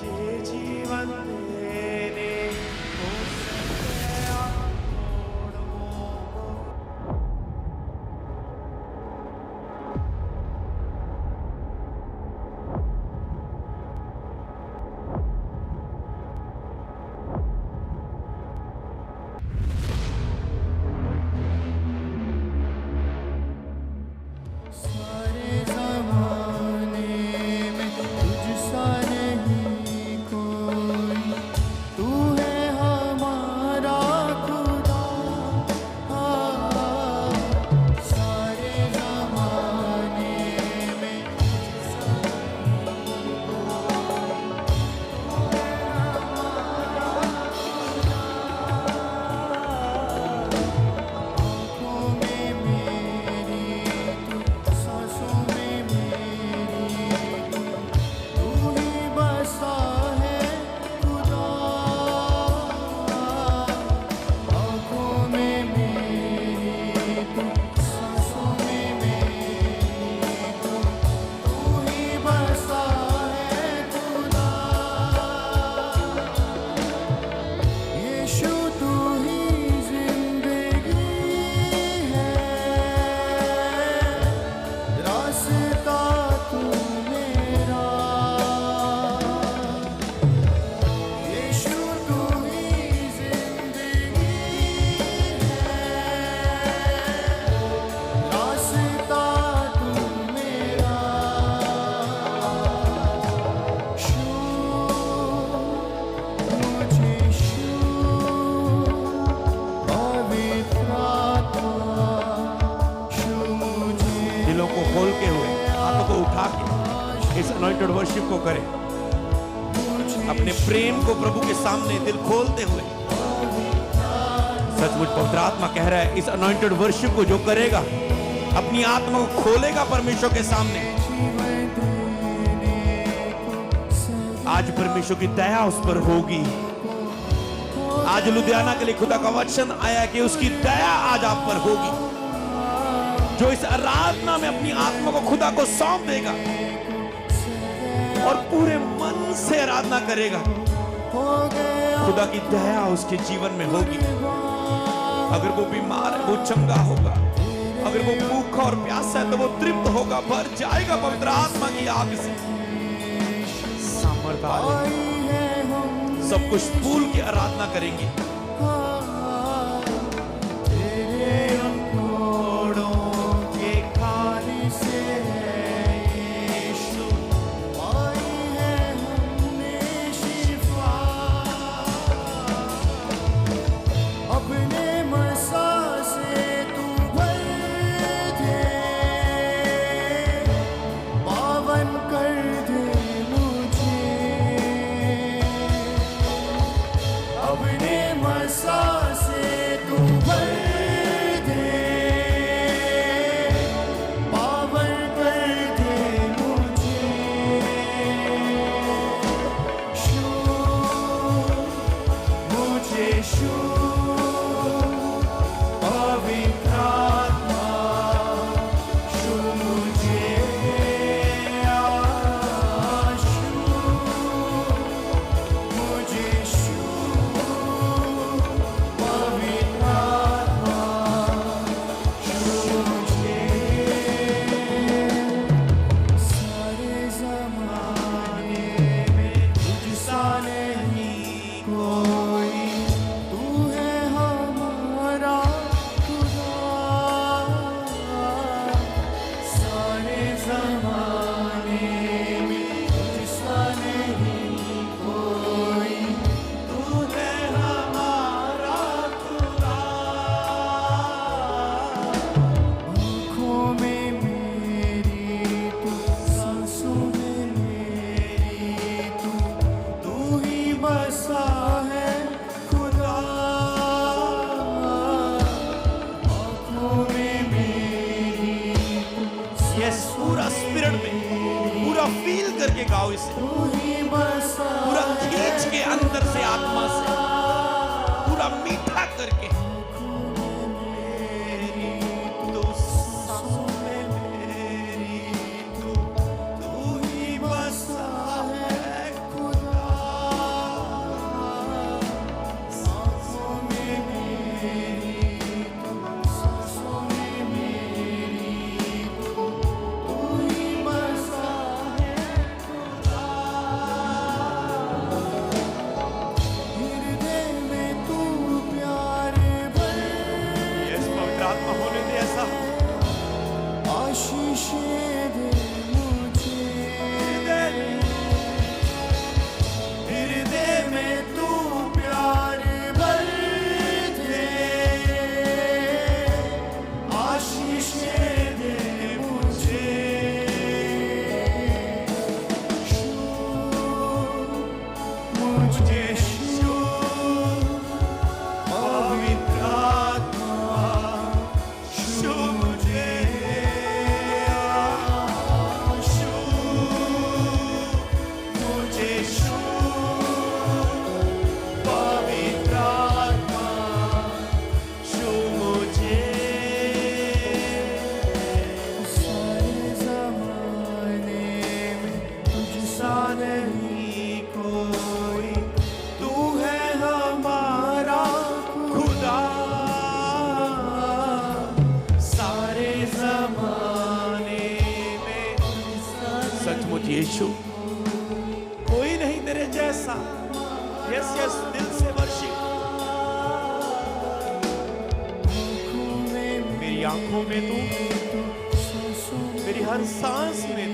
मुझे जीवन देने को सत्या तोड़ों इस अनॉइंटेड वर्शिप को करें, अपने प्रेम को प्रभु के सामने दिल खोलते हुए। सचमुच पवित्र आत्मा कह रहा है, इस अनॉइंटेड वर्शिप को जो करेगा, अपनी आत्मा को खोलेगा परमेश्वर के सामने, आज परमेश्वर की दया उस पर होगी। आज लुधियाना के लिए खुदा का वचन आया कि उसकी दया आज आप पर होगी। जो इस आराधना में अपनी आत्मा को खुदा को सौंप देगा और पूरे मन से आराधना करेगा, खुदा की दया उसके जीवन में होगी। अगर वो बीमार है वो चंगा होगा, अगर वो भूखा और प्यासा है तो वो तृप्त होगा, भर जाएगा पवित्र आत्मा की आग से। सामर्थ आएगी, सब कुछ भूल के आराधना करेंगे। अपने मसा मुझे यीशु पवित्र आत्मा छू मुझे यीशु मुझे यीशु पवित्र आत्मा छू मुझे सारे ज़माने में तुझसा नहीं कोई तू है हमारा खुदा सारे ज़माने में सचमुच यीशु कोई नहीं तेरे जैसा यस यस दिल से वर्शिप मेरी आंखों में तू मेरी हर सांस में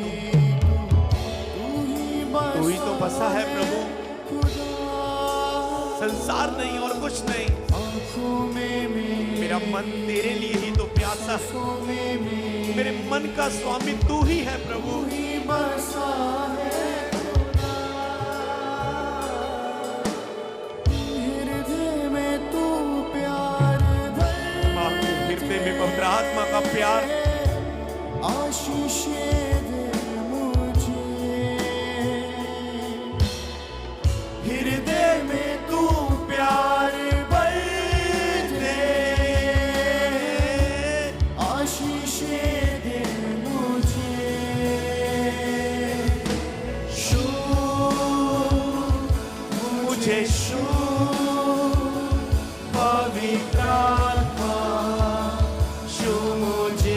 तू ही तो बसा है प्रभु संसार नहीं और कुछ नहीं मेरा मन तेरे लिए ही तो प्यासा मेरे मन का स्वामी तू ही है प्रभु बसा है हृदय में तू प्यार हृदय में पवित्र आत्मा का प्यार आशीष दे मुझे हृदय में तू प्यार भर दे आशीष दे मुझे शू मुझे शू पवित्र आत्मा शू मुझे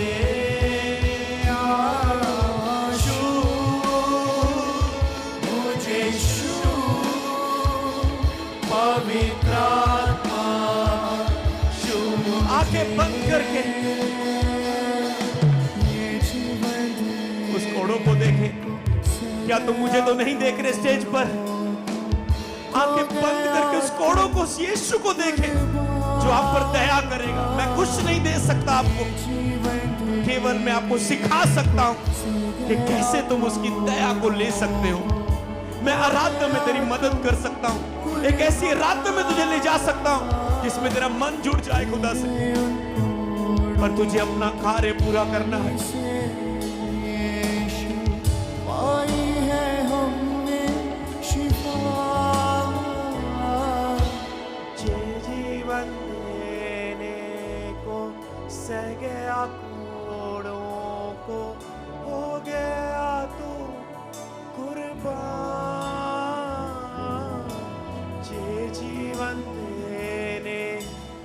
पवित्र आत्मा आंखें बंद करके उस कोड़ों को देखे क्या तुम मुझे तो नहीं देख रहे स्टेज पर आंखें बंद करके उस कोड़ों को यीशु को देखे जो आप पर दया करेगा मैं कुछ नहीं दे सकता आपको केवल मैं आपको सिखा सकता हूं कि कैसे तुम उसकी दया को ले सकते हो मैं आराधना में तेरी मदद कर सकता हूं एक ऐसी आराधना में तुझे ले जा सकता हूं जिसमें तेरा मन जुड़ जाए खुदा से पर तुझे अपना कार्य पूरा करना है पाई है हमने शिफा जीवन देने को सह गया कोड़ों को हो गया तू कुर्बान जीवन देने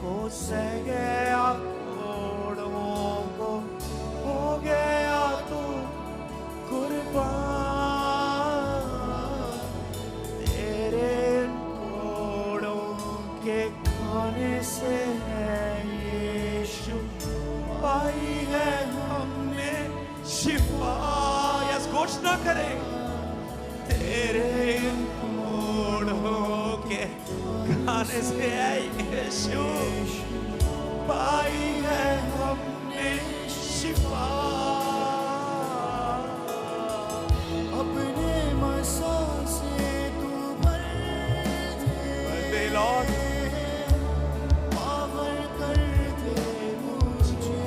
को सह गया कोड़ों को हो गया तू कुर्बान तेरे कोड़ों के खाने से है यीशु पाई है हमने शिफा यस घोषणा करें तेरे कोड़ों के खाने से है यीशु पाई है हमने शिफा अपने मसा से तू भर दे लॉर्ड पावर कर दे मुझे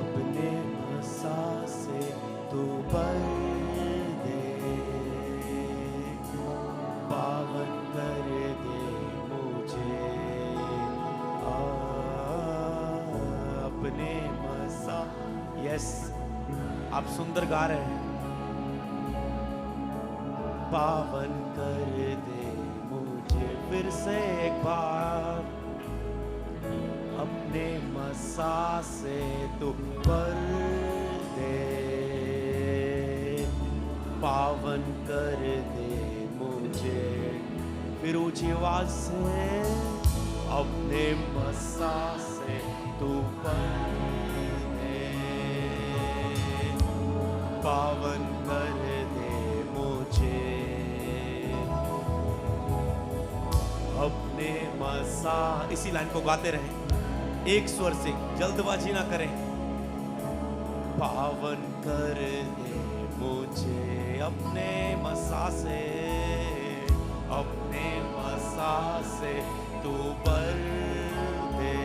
अपने मसा से तू भर दे पावन कर दे मुझे अपने मसा यस आप सुंदर गा रहे हैं पावन कर दे मुझे फिर से एक बार अपने मसा से तू भर दे पावन कर दे मुझे फिर ऊंची आवाज से अपने मसा से तू भर दे पावन कर दे मुझे अपने मसा इसी लाइन को गाते रहें एक स्वर से जल्दबाजी ना करें पावन कर दे मुझे अपने मसा से तू भर दे,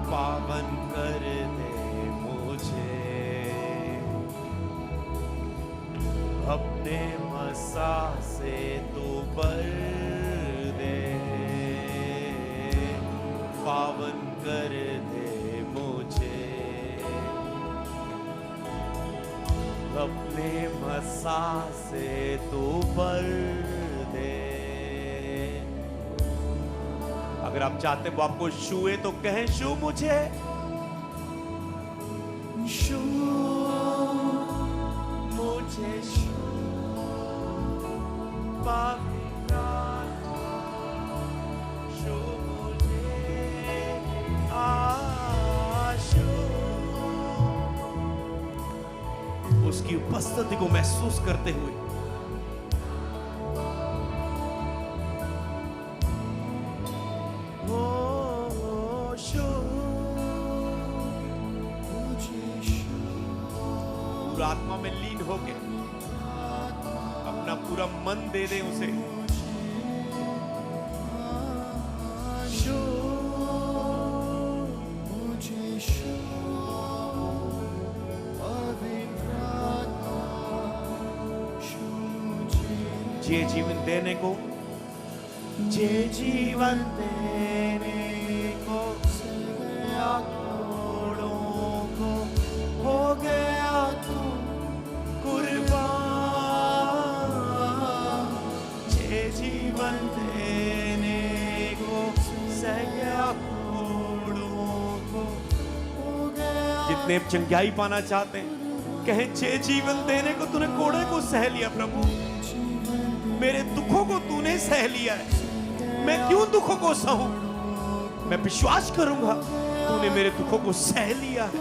पावन कर दे मुझे, अपने मसा से तू भर दे, पावन कर दे मुझे, अपने मसा से तू भर दे। अगर आप चाहते वो आपको छुए तो कहें छू मुझे, छू मुझे, छू पवित्र छू मुझे, छू। उसकी उपस्थिति को महसूस करते हुए आत्मा में लीन होके अपना पूरा मन दे दे उसे। जे जीवन देने को, जे जीवन देने को हो गया तू कुर्बान, जे जीवन देने को जितने चंगाई पाना चाहते हैं कहें, जे जीवन देने को तूने कोड़े को सह लिया प्रभु, मेरे दुखों को तूने सह लिया है, मैं क्यों दुखों को सहूं, मैं विश्वास करूंगा तूने मेरे दुखों को सह लिया है।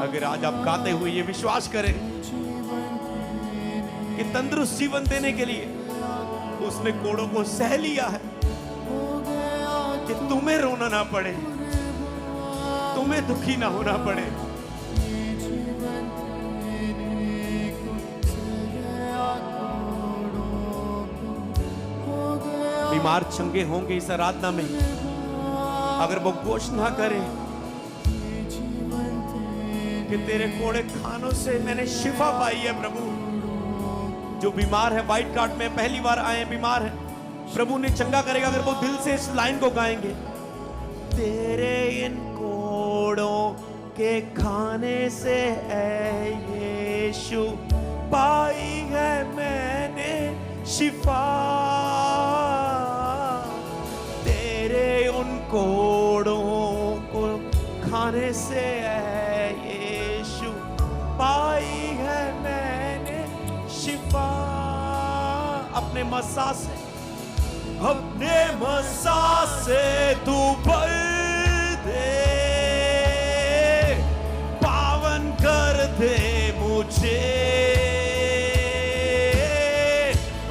अगर आज आप गाते हुए ये विश्वास करें कि तंदुरुस्त जीवन देने के लिए उसने कोड़ों को सह लिया है, कि तुम्हें रोना ना पड़े, तुम्हें दुखी ना होना पड़े। बीमार चंगे होंगे इस आराधना में, अगर वो घोषणा करें कि तेरे कोड़े खानों से मैंने शिफा पाई है प्रभु। जो बीमार है, व्हाइट कार्ड में पहली बार आए बीमार है, प्रभु ने चंगा करेगा अगर वो दिल से इस लाइन को गाएंगे। तेरे इन कोड़ों के खाने से ऐ यीशु पाई है मैंने शिफा, तेरे उन कोड़ों को खाने से ऐ यीशु पाई है मैंने शिफा। अपने मसा से, अपने मसा से तू भर दे, पावन कर दे मुझे,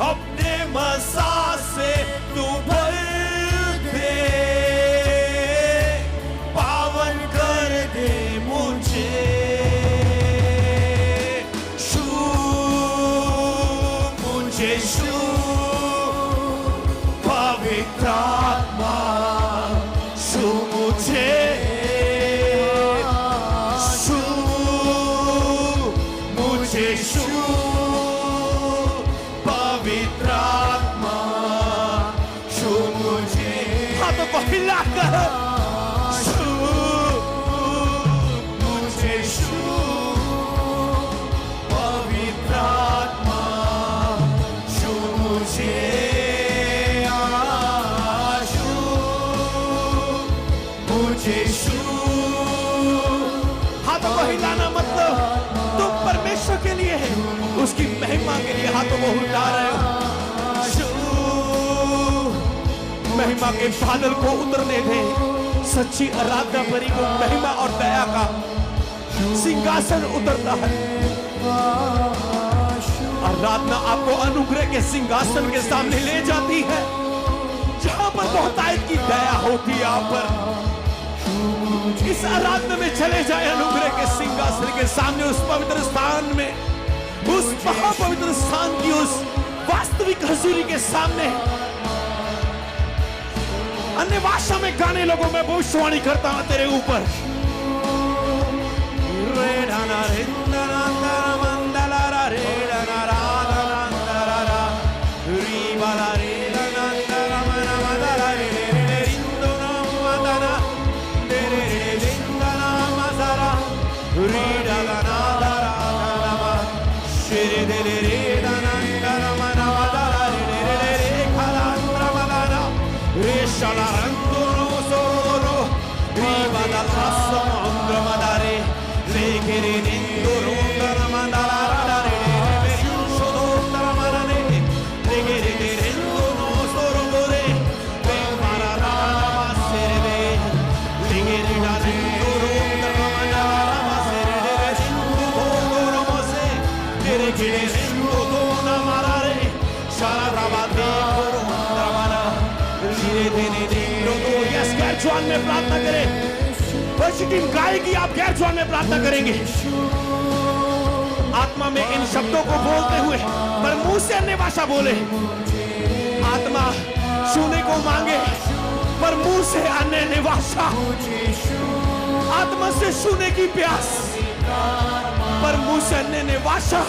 अपने मसा से तू भर दे, पावन कर दे मुझे, छू मुझे, छू पवित्र आत्मा, छू मुझे, छू मुझे, छू पवित्र आत्मा, छू मुझे। हाथों को हिलाकर छू मुझे, छू पवित्र आत्मा, छू मुझे, हाथों को हिलाना मतलब तुम परमेश्वर के लिए है, उसकी महिमा के लिए हाथों को हिला रहे हो। महिमा के बादल को उतरने दे, सच्ची आराधना परी को महिमा और दया का सिंहासन उतरता है। आराधना आपको अनुग्रह के सिंहासन के सामने ले जाती है, जहां पर बहुतायत की दया होती है आप पर। इस आराधना में चले जाए अनुग्रह के सिंहासन के सामने, उस पवित्र स्थान में, उस महापवित्र स्थान की उस वास्तविक हजूरी के सामने। अन्य भाषा में गाने लोगों में भविष्यवाणी करता हूं तेरे ऊपर। ज्वान में प्रार्थना करें। वर्शिप टीम गाएगी, आप गैर ज्वान में प्रार्थना करेंगे। आत्मा में इन शब्दों को बोलते हुए, पर मुंह से अन्य भाषा बोले। आत्मा छूने को मांगे, पर मुंह से अन्य भाषा। आत्मा से छूने की प्यास, पर मुंह से अन्य भाषा।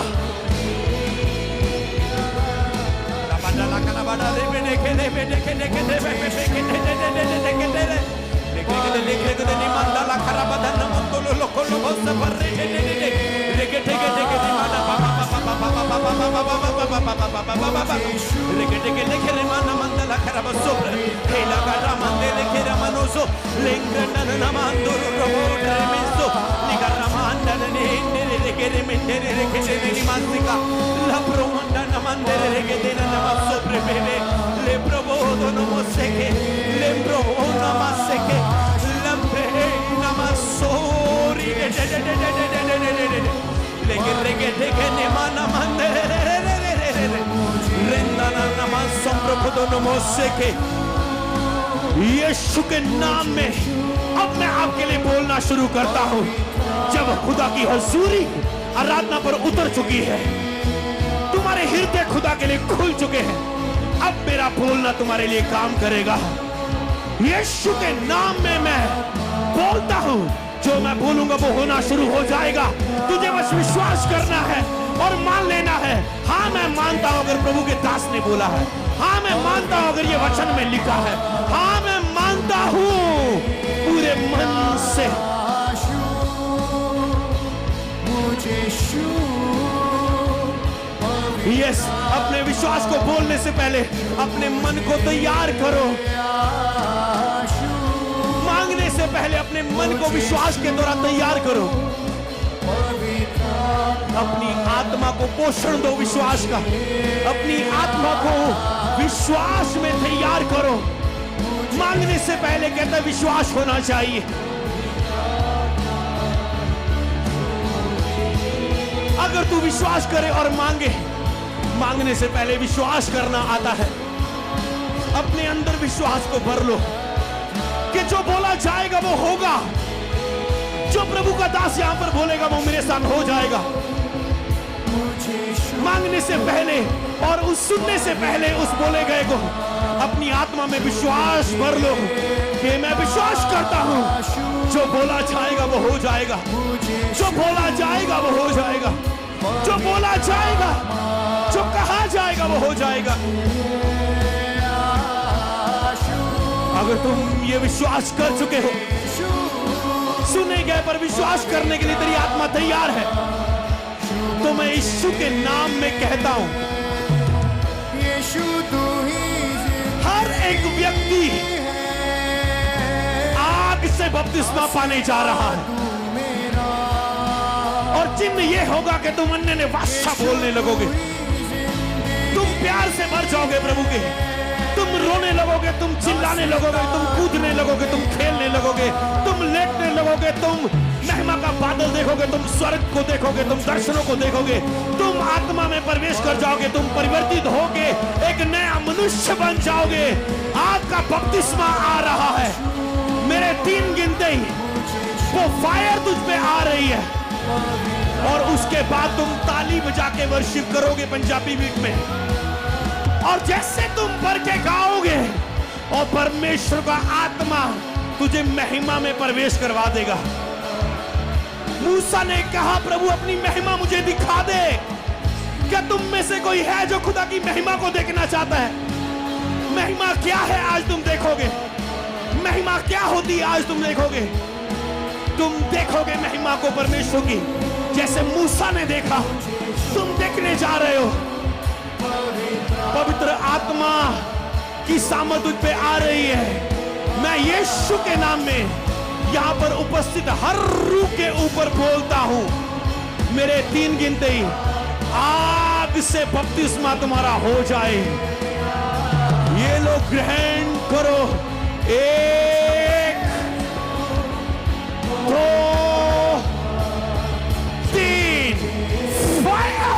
यीशु के नाम में अब मैं आपके लिए बोलना शुरू करता हूं। जब खुदा की हजूरी आराधना पर उतर चुकी है, तुम्हारे हृदय खुदा के लिए खुल चुके हैं, अब मेरा बोलना तुम्हारे लिए काम करेगा। यीशु के नाम में मैं बोलता हूं, जो मैं बोलूंगा वो होना शुरू हो जाएगा। तुझे बस विश्वास करना है और मान लेना है। हाँ, मैं मानता हूं अगर प्रभु के दास ने बोला है। हाँ, मैं मानता हूं अगर ये वचन में लिखा है। हाँ, मैं मानता हूं पूरे मन से। यस, अपने विश्वास को बोलने से पहले अपने मन को तैयार करो। मांगने से पहले अपने मन को विश्वास के द्वारा तैयार करो। अपनी आत्मा को पोषण दो विश्वास का। अपनी आत्मा को विश्वास में तैयार करो। मांगने से पहले कहता है विश्वास होना चाहिए। अगर तू विश्वास करे और मांगे, मांगने से पहले विश्वास करना आता है। अपने अंदर विश्वास को भर लो कि जो बोला जाएगा वो होगा। जो प्रभु का दास यहां पर बोलेगा वो मेरे साथ हो जाएगा। मांगने से पहले और उस सुनने से पहले उस बोले गए को अपनी आत्मा में विश्वास भर लो कि मैं विश्वास करता हूं, जो बोला जाएगा वो हो जाएगा। जो बोला जाएगा वो हो जाएगा। जो बोला जाएगा, जो कहा जाएगा वो हो जाएगा। अगर तुम ये विश्वास कर चुके हो, सुने गए पर विश्वास करने के लिए तेरी आत्मा तैयार है, तो मैं यीशु के नाम में कहता हूं, हर एक व्यक्ति आग से बपतिस्मा पाने जा रहा है। और चिन्ह ये होगा कि तुम अन्य भाषा बोलने लगोगे। तुम प्यार से भर जाओगे प्रभु के। तुम रोने लगोगे, तुम चिल्लाने लगोगे, तुम कूदने लगोगे, तुम खेलने लगोगे, तुम लेटने लगोगे, तुम महिमा का बादल देखोगे, तुम स्वर्ग को देखोगे, तुम दर्शनों को देखोगे, तुम आत्मा में प्रवेश कर जाओगे, तुम परिवर्तित होगे, एक नया मनुष्य बन जाओगे। आग का बपतिस्मा आ रहा है। मेरे 3 गिनते ही वो फायर तुझ पे आ रही है और उसके बाद तुम ताली बजा के वर्शिप करोगे पंजाबी बीट में। और जैसे तुम भर के गाओगे और परमेश्वर का आत्मा तुझे महिमा में प्रवेश करवा देगा। मूसा ने कहा प्रभु अपनी महिमा मुझे दिखा दे। क्या तुम में से कोई है जो खुदा की महिमा को देखना चाहता है? महिमा क्या है आज तुम देखोगे। महिमा क्या होती है आज तुम देखोगे। तुम देखोगे महिमा को परमेश्वर की, जैसे मूसा ने देखा तुम देखने जा रहे हो। पवित्र आत्मा की सामर्थ तुझ पे आ रही है। मैं यीशु के नाम में यहां पर उपस्थित हर रूह के ऊपर बोलता हूं, मेरे 3 गिनते ही आग से बपतिस्मा तुम्हारा हो जाए। ये लोग ग्रहण करो। 1 2 3 फायर।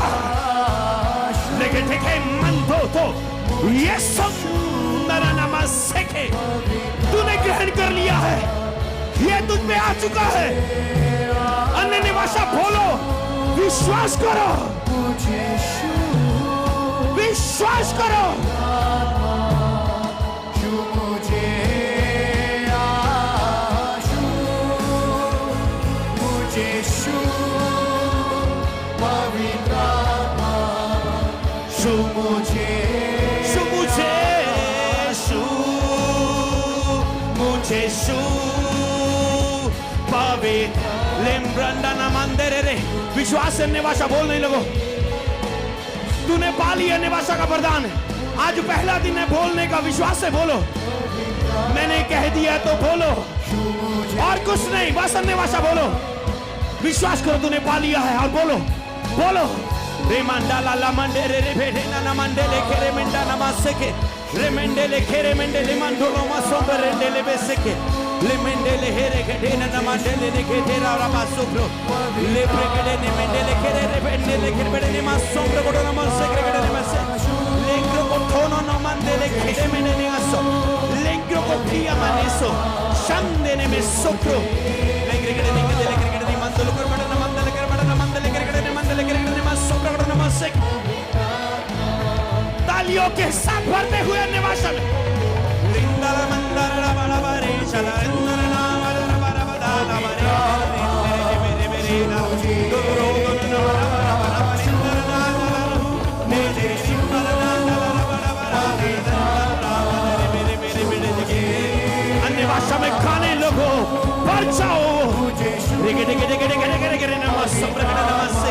लेकिन देखे मन तो ये सुंदर नमस्ते तूने ग्रहण कर लिया है, ये तुझ पे आ चुका है। अन्य भाषा बोलो, विश्वास करो, विश्वास करो। विश्वास से निवासा बोल नहीं लगो। तूने पा लिया निवासा का वरदान। आज पहला दिन है बोलने का। विश्वास से बोलो, मैंने कह दिया तो बोलो और कुछ नहीं, बस निवासा बोलो। विश्वास करो तूने पा लिया है और बोलो बोलो। रे मंडाला ला मंडे रे रे भेडे ना मंडे ले खेरे मंडा नमासे के रे मंडे ले खेरे मंडे ले मंडोलो मासों पर रेंडे ले बेसे के ले मंडे ले हेरे के देना ना मंडे ले के तेरा रबा सुप्रो ले प्रेके ने मंडे ले खेरे रे भेडे ले खेरे भेडे ने मासों पर कोडो ना मासे के ने मासे लेंग्रो को थोनो ना मंडे ले खेरे मंडे ने मासो लेंग्रो को पिया मानेसो शंदे ने में सुप्रो लेंग्रे के ने मंडलो कर बड़ा ना मंडले कर बड़ा ना मंडले कर ने मंडले कर ने मासों पर कोडो ना मासे तालियों के साथ भरते हुए निवासा में लिंदर मंदर बड़ा बरे चला इंदर ना बड़ा बड़ा बड़ा बरे मेरे मेरे ना दोरो दोरो बड़ा बड़ा इंदर ना मेरे इंदर ना बड़ा बड़ा मेरे मेरे मेरे जगे अन्य भाषा में खाने लोगों पर जाओ देखे देखे देखे देखे देखे देखे नमस्ते प्रकट नमस्ते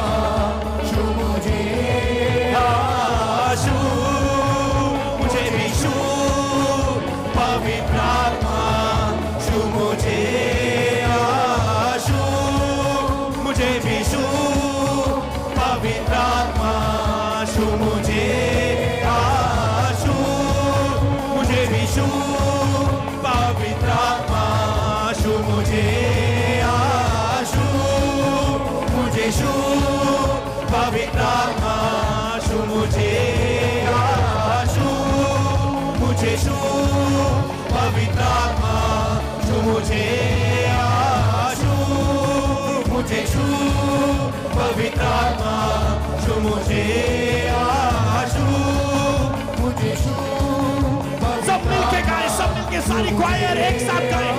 सब मिलके गाए, सब मिलके सारी क्वायर एक साथ गाए।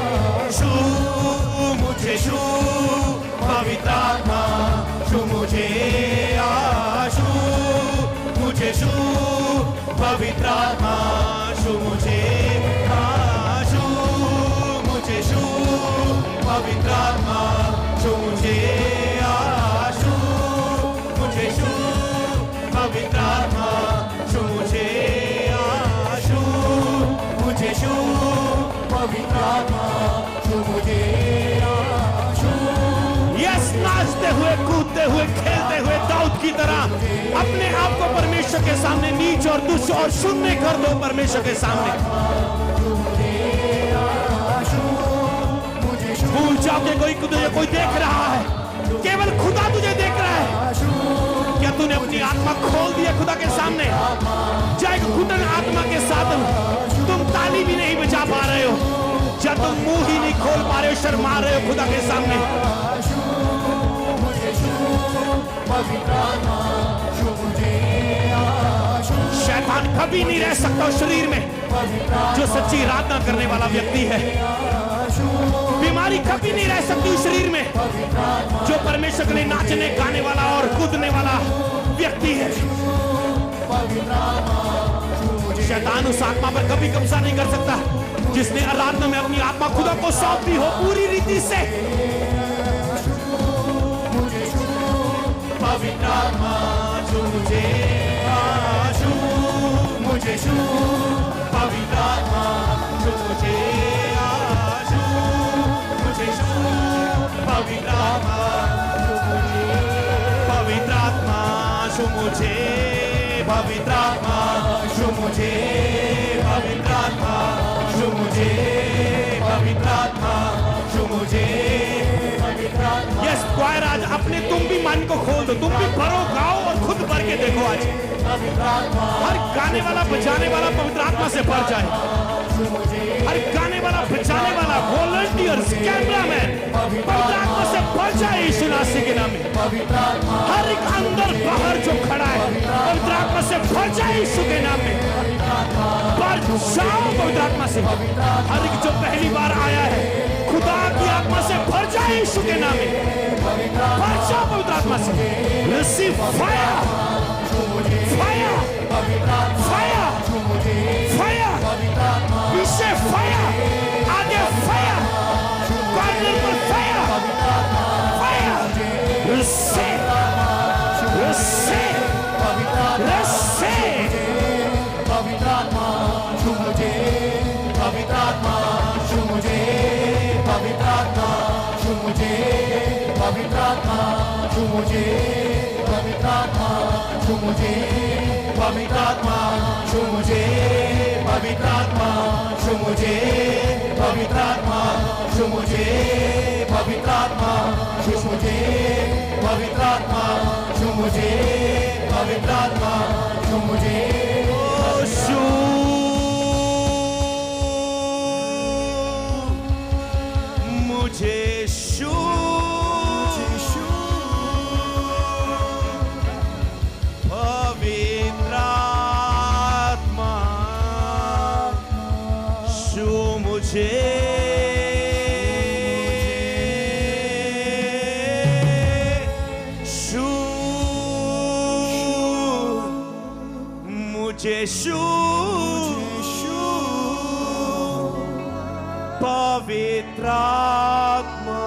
शू मुझे शू पवित्र आत्मा शू मुझे आशू मुझे शू पवित्र आत्मा शू मुझे आशू मुझे शू पवित्र आत्मा शू मुझे आशू मुझे शू पवित्र आत्मा शू मुझे आशू मुझे शू पवित्र आत्मा शू मुझे आशू। यस, नाचते हुए कूदते हुए खेलते हुए दाऊद की तरह अपने आप को परमेश्वर के सामने नीच और तुच्छ और शून्य कर दो। परमेश्वर के सामने भूल जाओ कि कोई देख रहा है, केवल खुदा तुझे देख रहा है। क्या तूने अपनी आत्मा खोल दिया खुदा के सामने? चाहे घुटन आत्मा के साथ तुम ताली भी नहीं बजा पा रहे हो, क्या तुम मुंह ही नहीं खोल पा रहे हो, शर्मा रहे हो खुदा के सामने? शैतान कभी नहीं रह सकता उस शरीर में जो सच्ची आराधना करने वाला व्यक्ति है। बीमारी कभी नहीं रह सकती उस शरीर में जो परमेश्वर के लिए नाचने गाने वाला और कूदने वाला व्यक्ति है। शैतान उस आत्मा पर कभी कब्जा नहीं कर सकता जिसने आराधना में अपनी आत्मा खुदा को सौंप दी हो पूरी रीति से। पवित्र आत्मा छू मुझे, छू मुझे, छू पवित्र आत्मा छू मुझे, छू मुझे, छू पवित्र आत्मा छू मुझे, पवित्र आत्मा छू मुझे, पवित्र आत्मा छू मुझे, पवित्र आत्मा छू मुझे, पवित्र आत्मा छू मुझे। यस क्वायर, आज अपने तुम भी मन को खोल दो, तुम भी भरो, गाओ और खुद भर के देखो। आज हर गाने वाला बजाने वाला पवित्र आत्मा से भर जाए। हर गाने वाला बजाने वाला वॉलंटियर्स, कैमरामैन पवित्र आत्मा से भर जाए यीशु नासरी के नाम में। हर एक अंदर बाहर जो खड़ा है पवित्र आत्मा से भर जाए यीशु के नाम में। भर जाओ पवित्र आत्मा से। हर एक जो पहली बार आया है खुदा की आत्मा से भर जाए यीशु के नाम में। भर जाओ पवित्र आत्मा से। Receive fire, fire, fire, fire, पीछे फायर, आगे फायर, कॉर्नर पर fire, fire. Receive, receive, receive. पवित्र आत्मा छू मुझे, पवित्र आत्मा छू मुझे, पवित्र आत्मा छू मुझे, पवित्र आत्मा छू मुझे, पवित्र आत्मा छू मुझे, पवित्र आत्मा छू मुझे, पवित्र आत्मा छू मुझे, पवित्र आत्मा छू मुझे, पवित्र आत्मा छू मुझे, पवित्र आत्मा छू मुझे, पवित्र आत्मा छू मुझे। मुझे शू, पवित्र आत्मा शू मुझे, शू मुझे, शू पवित्र आत्मा।